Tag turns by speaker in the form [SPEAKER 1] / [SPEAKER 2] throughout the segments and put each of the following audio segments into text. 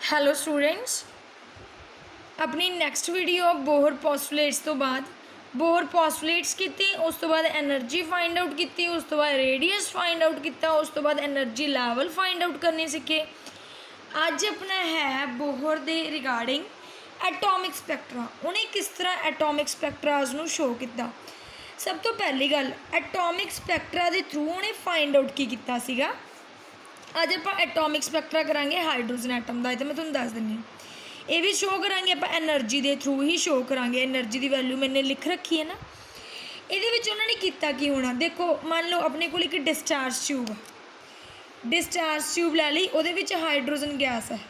[SPEAKER 1] Hello students, अपनी next video Bohr postulates तो बाद बोहर पोस्टुलेट्स की, उस तो बाद एनर्जी फाइंड आउट की, उस तो बाद रेडियस फाइंड आउट किया, उस तो बाद एनर्जी लैवल फाइंड आउट करने सीखे। अज अपना है बोहर दे रिगार्डिंग एटॉमिक स्पैक्ट्रा। उन्हें किस तरह एटॉमिक स्पैक्ट्राज नूं शो किया। सब तो पहली गल, एटॉमिक स्पैक्ट्रा के थ्रू उन्हें फाइंड आउट की किया सीगा। अज आप एटॉमिक स्पैक्ट्रा करांगे हाइड्रोजन एटम का, तो मैं तुहानूं दस दिंदी। ये भी शो करांगे आप एनर्जी के थ्रू ही शो करांगे। एनर्जी की वैल्यू मैंने लिख रखी है ना। ये उन्होंने किया की होना, देखो मान लो अपने को एक डिस्चार्ज ट्यूब, डिस्चार्ज ट्यूब लै ली, वो हाइड्रोजन गैस है,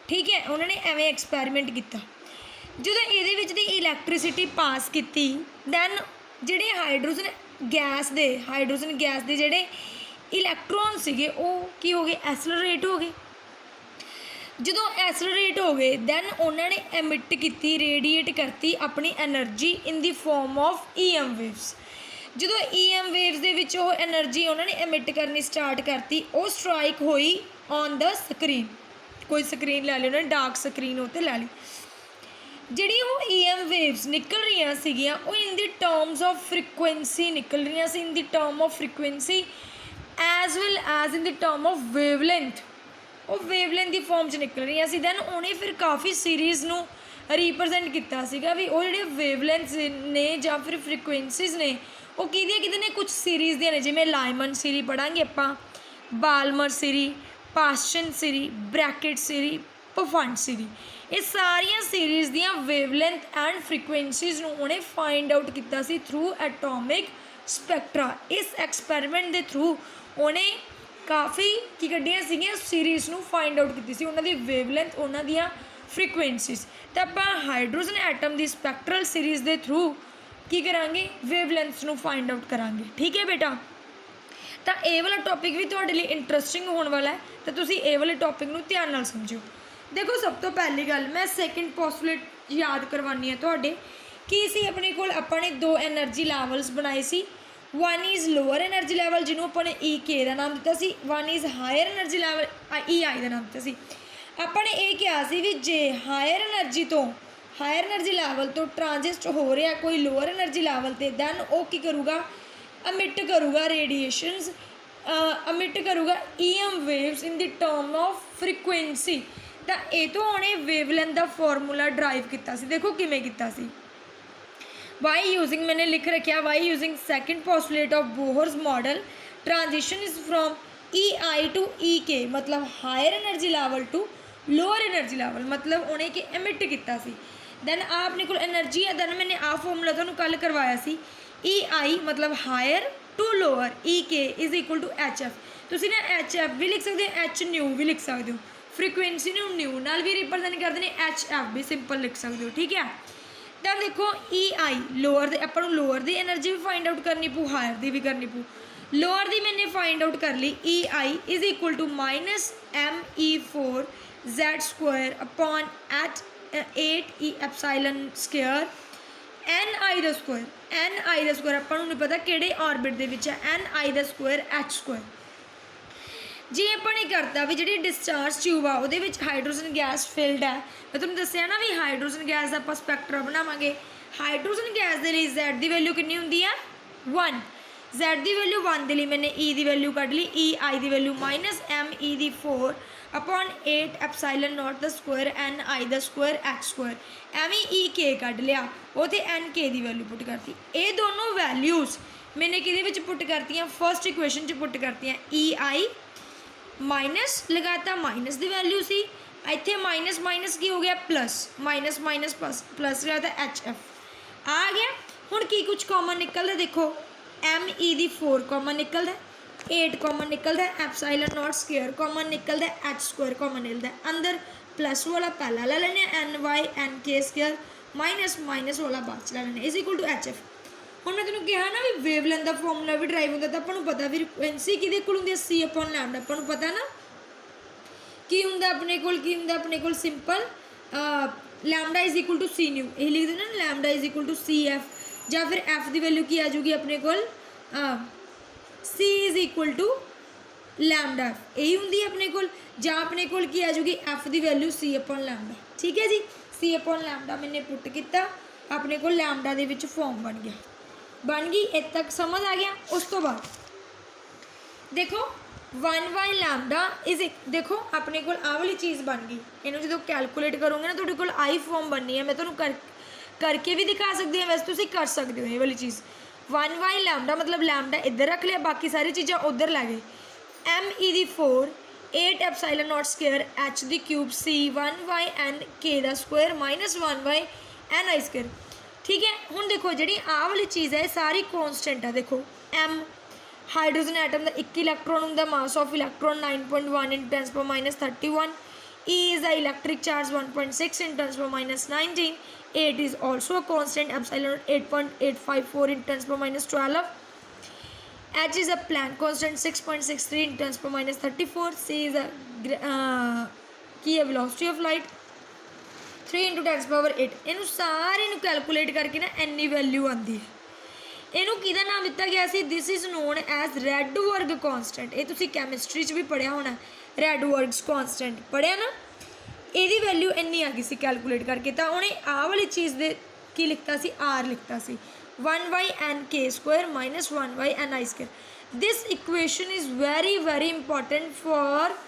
[SPEAKER 1] ठीक है। उन्होंने एवं एक्सपैरीमेंट किया। जो ये इलैक्ट्रिसिटी पास की, दैन जोड़े हाइड्रोजन गैस के जोड़े इलैक्ट्रॉन सीगे वो की हो गए, एसलरेट हो गए। जो एसलरेट हो गए दैन उन्होंने एमिट की, रेडिएट करती अपनी energy in the form of EM waves. जो EM वेव्स दे विच वो एनर्जी उन्होंने एमिट करनी स्टार्ट करती, वो स्ट्राइक हुई ऑन द स्क्रीन। कोई स्क्रीन लै ली उन्होंने, डार्क स्क्रीन होते लै ली। जी वो EM वेव्स निकल रही सीगियां वो in the terms of frequency निकल रही सी, in the term of frequency as well as in the term of wavelength. वो वेवलेंथ की फॉर्म च निकल रही सी। दैन उन्हें फिर काफ़ी सीरीज़ नूं रिप्रजेंट किया भी वो जो वेवलेंथ ने या फिर फ्रीकुएंसीज ने वो किहदियां ने, कुछ सीरीज़ दियां ने, जिवें लाइमन सीरी पढ़ांगे आपां, बालमर सीरी, पास्चन सीरी, ब्रैकेट सीरी, पफंड सीरी। ये सारिया सीरीज़ दियां वेवलेंथ एंड फ्रीकुएंसीज नूं उन्हें फाइंड आउट किया सी थ्रू एटॉमिक स्पैक्ट्रा। इस एक्सपैरीमेंट के थ्रू उन्हें काफ़ी की कड्डियां सीगियां सीरीज़ नूं फाइंड आउट की सी, उन्हां दी वेवलेंथ, उन्हां दियां फ्रीकुएंसीज। तो आपां हाइड्रोजन एटम की स्पैक्ट्रल सीरीज़ के थ्रू की करांगे, वेवलेंथ्स नूं फाइंड आउट करांगे, ठीक है बेटा। तो ये वाला टॉपिक भी तुहाडे लई इंटरस्टिंग होने वाला है, तो तुसीं ये वाले टॉपिक नूं ध्यान नाल समझिओ। देखो सब तो पहली गल मैं सैकेंड पोस्टुलेट याद करवानी है तुहाडे की सी। अपने कोल आपां ने दो एनर्जी लैवल्स बनाए सी। One is lower energy level जिन्हों अपने EK का नाम दिता सी, one is higher energy level EI का नाम दिता सी। आपने ये कहा सी भी जे हायर एनर्जी लैवल तो ट्रांजिस्ट हो रहा कोई लोअर एनर्जी लैवल ते, दैन वो की करूँगा, अमिट करूँगा रेडिएशनस, अमिट करूँगा EM waves in the term of frequency. तो ये तो उन्हें वेवलेंथ का फॉर्मूला ड्राइव किया सी। देखो किमें किया सी। वाई यूजिंग, मैंने लिख रखा, why using second postulate of Bohr's model transition is from EI to EK, मतलब higher energy level to lower energy level, मतलब उन्हें कि एमिट किया सी। दैन अपने को एनर्जी है, दैन मैंने आ फॉर्मूला तुहानूं कल करवाया सी। EI मतलब higher to lower, EK is equal to HF। तुसीं ना HF भी लिख सकते हो, H न्यू भी लिख सकते हो। फ्रीकुएंसी नूं न्यू नाल भी रिप्रजेंट करते हैं, HF भी सिंपल लिख सकते हो, ठीक है। तो देखो EI लोअर अपन लोअर की एनर्जी भी फाइंड आउट करनी पू, हायर की भी करनी पू। लोअर की मैंने फाइंड आउट कर ली, EI is equal to -ME4 Z square upon 8E epsilon square NI द स्क्वायर। NI द स्क्वायर अपन नहीं पता किहड़े ऑर्बिट दे विच है, NI द स्क्वायर H स्क्वायर। जी अपने करता भी जी डिस्चार्ज ट्यूब आ वो हाइड्रोजन गैस फिल्ड है। मैं तुहानूं दस्सिआ ना भी हाइड्रोजन गैस का स्पैक्ट्रा बनावांगे। हाइड्रोजन गैस के लिए Z की वैल्यू कितनी होंदी है, 1। Z की वैल्यू 1 के लिए मैंने E की वैल्यू कढ़ ली, EI की value -ME4 upon 8 epsilon not the square NI द स्क्वायर H स्क्वायर। एवं EK कढ़ लिया, वो तो NK की वैल्यू पुट करती। ये दोनों वैल्यूज़ मैंने कि पुट करती, फर्स्ट इक्वेशन च पुट करती। EI माइनस लगाता, माइनस की वैल्यू सी, इत्थे माइनस माइनस की हो गया plus, minus minus plus plus लगाता HF आ गया। हुण की कुछ कॉमन निकलता, देखो ME दी 4 कॉमन निकलता, 8 कॉमन निकलता, एप्सिलॉन नॉट स्क्वायर कॉमन निकलता, H स्क्वायर कॉमन निकलता। अंदर प्लस वाला पहला ले लेने, NY NK square, minus minus वाला बाद च ले लेने, इज इक्वल टू HF। हुण मैं तेनों कहा ना भी वेवलेंथ का फॉर्मूला भी ड्राइव होता, तो आपको पता फ्रीकुएंसी किहदे कोल हुंदी है, C अपॉन लैम्डा। आपको पता ना की हुंदा अपने कोल, की हुंदा अपने कोल simple lambda is equal to C nu, यही लिख देना lambda is equal to CF। या फिर F की वैल्यू की आ जाएगी अपने कोल, C is equal to lambda f यही होंगी अपने कोल, जां अपने कोल की आ जाऊगी एफ की वैल्यू सी अपॉन लैमडा। ठीक है जी, सी अपॉन लैमडा मैंने पुट किया, अपने को लैमडा दे विच फॉर्म बन गया, बन गई। इत्थे तक समझ आ गया। उस तो बाद देखो 1 लैमडा इज देखो अपने को आ वाली चीज़ बन गई, इन्हों जो कैलकुलेट करोगे ना तो आई फॉर्म बननी है। मैं तुम्हें करके भी दिखा सकती हूँ, वैसे तुम कर सकते हो ये वाली चीज़। 1 लैमडा मतलब लैमडा इधर रख लिया, बाकी सारी चीज़ें उधर लै गए। एम ई दी 4 8 एप्सिलॉन नॉट स्क्वायर एच दी क्यूब सी 1 एन के दा square minus 1 n i square. ठीक है, हुण देखो जी आ वाली चीज़ है सारी कॉन्सटेंट है। देखो एम हाइड्रोजन एटम का 1 इलैक्ट्रॉन होंगे, mass of electron 9.1 in tens पर minus 31। E is the electric charge 1.6 in tens per minus 19. 8 is also a constant, epsilon 8.854 in tens per minus 12. H is a Planck constant 6.63 in tens per minus 34. C is a key velocity of light 3 into tens power 8. इनू सारे नू calculate करके ना इन्नी value आती है। इनू किहदा नाम दिता गया सी? This is known as Rydberg constant. ये तुसीं कैमिस्ट्री च भी पढ़िया होना, रेडवर्ग्स कॉन्सटेंट पढ़िया ना। यदी वैल्यू इन्नी आ गई सी कैलकुलेट करके, तो उन्हें आ वाली चीज़ दे की लिखता सी? आर लिखता सी 1/n k square minus 1/n i square. This equation is very important for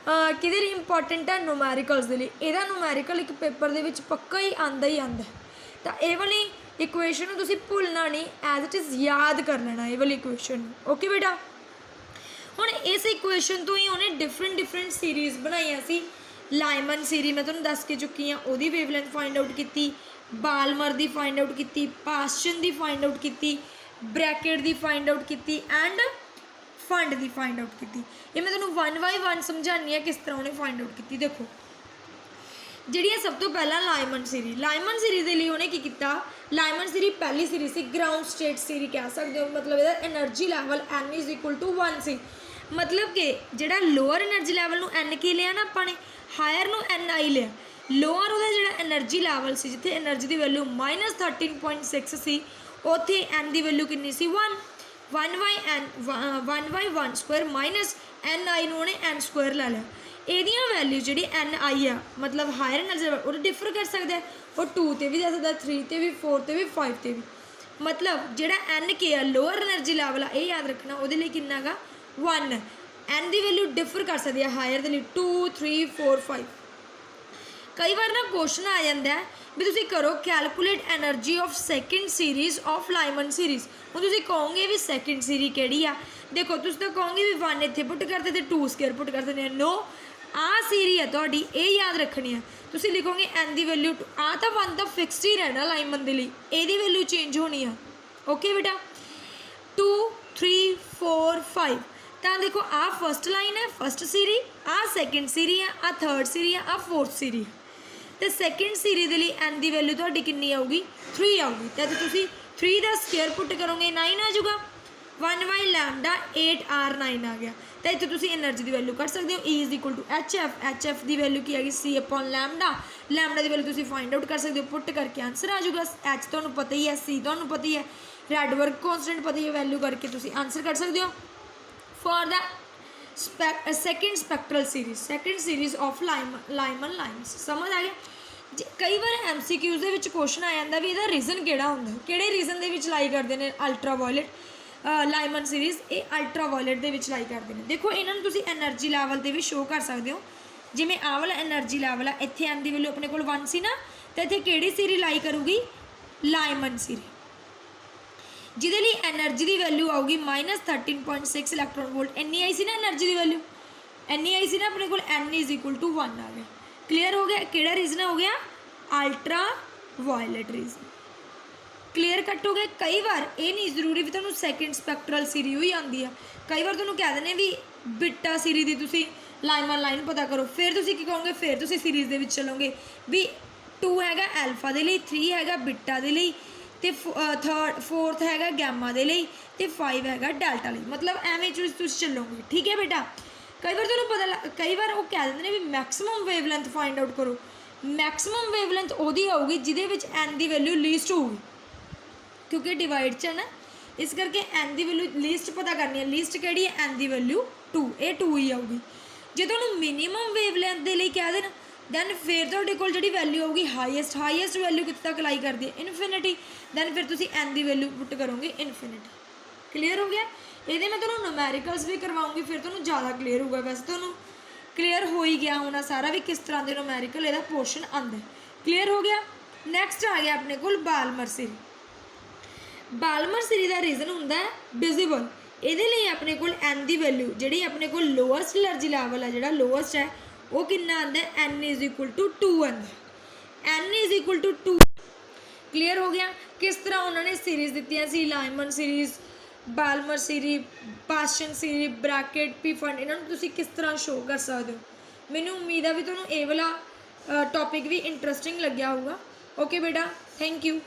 [SPEAKER 1] किहदे लई इंपॉर्टेंट है? न्यूमैरिकल्स दे लई। इहदा न्यूमैरिकल एक पेपर दे विच पक्का ही आंदा है। तो ये वाली इक्वेशन नूं तुसीं भुलना नहीं, एज इट इज़ याद कर लेना ये वाली इक्वेशन। ओके बेटा, हुण इस इक्वेशन तो ही उन्हें डिफरेंट सीरीज़ बनाई सी। लाइमन सीरीज मैं तुहानूं दस के चुकी हाँ, उहदी वेवलेंथ फाइंड आउट की, बालमर दी फाइंड आउट की, पास्चन दी फाइंड आउट की, ब्रैकेट दी फाइंड आउट की एंड फंड दी फाइंड आउट की। ये मैं तुहानूं 1 बाय 1 समझानी है किस तरह उन्हें फाइंड आउट की। देखो जी सब तो पहला लाइमन सीरीज के लिए उन्हें की किया? लाइमन सीरीज पहली सीरीज सी, ग्राउंड स्टेट सीरीज कह सकते हो। मतलब यदा energy level n is equal to 1 सी। मतलब कि जो लोअर एनर्जी लैवल नूं n की लिया ना अपने, हायर नूं n आई लिया। लोअर वो जो एनर्जी लैवल से जिथे एनर्जी की वैल्यू माइनस 13.6 सी, उत्थे n की वैल्यू कितनी सी? 1/1 स्क्वायर माइनस n आई नूं उन्हें n स्क्वायर लै लिया। एदियां वैल्यू जी एन आई आ मतलब हायर एनर्जी लेवल वो डिफर कर सकता है, वो 2 ते भी जा सकता, 3 ते भी, 4 ते भी, 5 ते भी। मतलब जोड़ा एन के आ लोअर एनर्जी लैवल आ, ये याद रखना, वो किन्ना गा 1। एन की वैल्यू डिफर कर सकती है हायर के लिए 2, 3, 4, 5। कई बार ना क्वेश्चन आ जाता है भी तुम करो calculate energy of second series of Lyman series. हूँ तुम कहोगे भी सैकेंड सीरीज केड़ी आ? देखो तुम तो कहोगे भी 1 इत्थे पुट करते थे, 2 स्केयर पुट करते हैं। नो, आ सीरी है थोड़ी, ये याद रखनी है। तुम लिखोगे एन की वैल्यू आ तो 1 तो फिक्सड ही रहना लाइमन के लिए, यदी वैल्यू चेंज होनी है। ओके बेटा, 2, 3, 4, 5। तो देखो आ फस्ट लाइन है, फस्ट सीरी, आ सैकेंड सीरी है, आ थर्ड सीरी है, आ फोर्थ सीरी है। तो सैकेंड सीरी के लिए एन की वैल्यू थोड़ी कितनी आऊगी? 3 आऊगी। तो तुम 3 का स्केयर पुट करोगे 9 आ जाऊगा। 1 लैमडा 8r9 आ गया। तो इतने तुम एनर्जी की वैल्यू कर सकते हो। E is equal to h f की वैल्यू की है सी अपॉन लैमडा। लैमडा की वैल्यू तुम फाइंड आउट कर सकते हो, पुट करके आंसर आ जाऊगा। एच तो पता ही है, सी तो पता ही है, रेडवर्ग कॉन्स्टेंट पता ही है, वैल्यू करके तुम आंसर कर सकते हो। For the second spectral series, second series of Lyman lines. समझ आ गया? कई बार MCQs ਦੇ ਵਿੱਚ क्वेश्चन आ जाता भी ਇਹਦਾ रीजन ਕਿਹੜਾ ਹੁੰਦਾ, ਕਿਹੜੇ रीजन ਦੇ ਵਿੱਚ ਲਾਈ ਕਰਦੇ ਨੇ ਅਲਟਰਾਵਾਇਲਟ ਲਾइमन सीरीज़। ये अल्ट्रावायलट ਦੇ ਵਿੱਚ ਲਾਈ ਕਰਦੇ ਨੇ। देखो ਇਹਨਾਂ ਨੂੰ ਤੁਸੀਂ एनर्जी ਲੈਵਲ ਤੇ ਵੀ ਸ਼ੋ ਕਰ ਸਕਦੇ ਹੋ। ਜਿਵੇਂ ਆਹ ਵਾਲਾ एनर्जी ਲੈਵਲ ਆ, ਇੱਥੇ n ਦੀ ਵੈਲਿਊ ਆਪਣੇ ਕੋਲ 1 ਸੀ ਨਾ, ਤੇ ਇੱਥੇ ਕਿਹੜੀ ਸੀਰੀ ਲਾਈ ਕਰੂਗੀ? ਲਾइमन ਸੀਰੀ, ਜਿਹਦੇ ਲਈ एनर्जी ਦੀ ਵੈਲਿਊ ਆਊਗੀ -13.6 ਇਲੈਕਟ੍ਰੋਨ ਵੋल्ट। ਇੰਨੀ ਆਈ ਸੀ ਨਾ एनर्जी ਦੀ ਵੈਲਿਊ, ਇੰਨੀ ਆਈ ਸੀ ਨਾ ਆਪਣੇ ਕੋਲ, n इज इक्वल टू 1 आ गया। क्लीयर हो गया? किहड़ा रीजन हो गया? Ultraviolet region. Clear cut हो गया? कई बार ये नहीं जरूरी भी तुहानूं सैकेंड स्पैक्ट्रल सीरी ही आती है, कई बार तुहानूं कह देने भी बिटा सीरी की तुसीं लाइमन लाइन पता करो, फिर तुसीं की कहोगे, फिर तुसीं सीरीज़ दे विच चलोगे भी 2 हैगा एल्फा दे लई, 3 हैगा बिटा दे लई, ते थर्ड फोर्थ हैगा गैमा दे लई, ते 5 हैगा डेल्टा लई। मतलब एवें तुसीं चलोगे। ठीक है बेटा? कई बार तुहानूं पता कई बार वो कह देंगे भी मैक्सिमम वेवलेंथ फाइंड आउट करो। मैक्सिमम वेवलेंथ उहदी आऊगी जिहदे विच एन की वैल्यू लीस्ट होगी, क्योंकि डिवाइड च है ना, इस करके एन की वैल्यू लीस्ट पता करनी है। लीस्ट किहड़ी है? एन की वैल्यू 2 ਇਹ 2 ਹੀ ਆਊਗੀ। ਜੇ ਤੁਹਾਨੂੰ ਮਿਨੀਮਮ ਵੇਵਲੈਂਥ ਦੇ ਲਈ ਕਹਿ ਦੇਣ ਦੈਨ ਫਿਰ ਤੁਹਾਡੇ ਕੋਲ ਜਿਹੜੀ ਵੈਲਿਊ ਆਊਗੀ ਹਾਈਐਸਟ ਵੈਲਿਊ ਕਿੱਥੇ ਤੱਕ ਲਾਈ ਕਰਦੀ ਹੈ ਇਨਫਿਨਿਟੀ, ਦੈਨ ਫਿਰ ਤੁਸੀਂ n ਦੀ ਵੈਲਿਊ ਪੁੱਟ ਕਰੋਗੇ ਇਨਫਿਨਿਟੀ। ਕਲੀਅਰ ਹੋ ਗਿਆ। ਇਹਦੇ ਮੈਂ ਤੁਹਾਨੂੰ ਨੂਮੈਰੀਕਲਸ ਵੀ ਕਰਵਾਉਂਗੀ, ਫਿਰ ਤੁਹਾਨੂੰ ਜ਼ਿਆਦਾ ਕਲੀਅਰ ਹੋਊਗਾ। ਵੈਸੇ ਤੁਹਾਨੂੰ ਕਲੀਅਰ ਹੋ ਹੀ ਗਿਆ ਹੋਣਾ ਸਾਰਾ ਵੀ ਕਿਸ ਤਰ੍ਹਾਂ ਦੇ ਨੂਮੈਰੀਕਲ ਇਹਦਾ ਪੋਰਸ਼ਨ ਆਉਂਦਾ। ਕਲੀਅਰ ਹੋ ਗਿਆ। ਨੈਕਸਟ ਆ ਗਿਆ ਆਪਣੇ ਕੋਲ ਬਾਲਮਰ ਸੀਰੀ। ਬਾਲਮਰ ਸੀਰੀ ਦਾ ਰੀਜ਼ਨ ਹੁੰਦਾ ਹੈ ਵਿਜ਼ੀਬਲ। ਇਹਦੇ ਲਈ ਆਪਣੇ ਕੋਲ n ਦੀ ਵੈਲਿਊ ਜਿਹੜੀ ਆਪਣੇ ਕੋਲ ਲੋਅਸਟ ਐਨਰਜੀ ਲੈਵਲ ਹੈ, ਜਿਹੜਾ ਲੋਅਸਟ ਹੈ ਉਹ ਕਿੰਨਾ ਆਉਂਦਾ ਹੈ n = 2 ਆਉਂਦਾ। n = 2। ਕਲੀਅਰ ਹੋ ਗਿਆ। ਕਿਸ ਤਰ੍ਹਾਂ ਉਹਨਾਂ ਨੇ ਸੀਰੀਜ਼ ਦਿੱਤੀਆਂ ਸੀ, ਲਾਈਮਨ ਸੀਰੀਜ਼, ਬਾਲਮਰ ਸੀਰੀ, ਪਾਸ਼ਨ ਸੀਰੀ, ਬ੍ਰੈਕਟ, ਪੀ ਫੰਡ, ਇਹਨਾਂ ਨੂੰ ਤੁਸੀਂ ਕਿਸ ਤਰ੍ਹਾਂ ਸ਼ੋਅ ਕਰ ਸਕਦੇ ਹੋ। ਮੈਨੂੰ ਉਮੀਦ ਆ ਵੀ ਤੁਹਾਨੂੰ ਇਹ ਵਾਲਾ ਟੌਪਿਕ ਵੀ ਇੰਟਰਸਟਿੰਗ ਲੱਗਿਆ ਹੋਊਗਾ। ਓਕੇ ਬੇਟਾ, ਥੈਂਕ ਯੂ।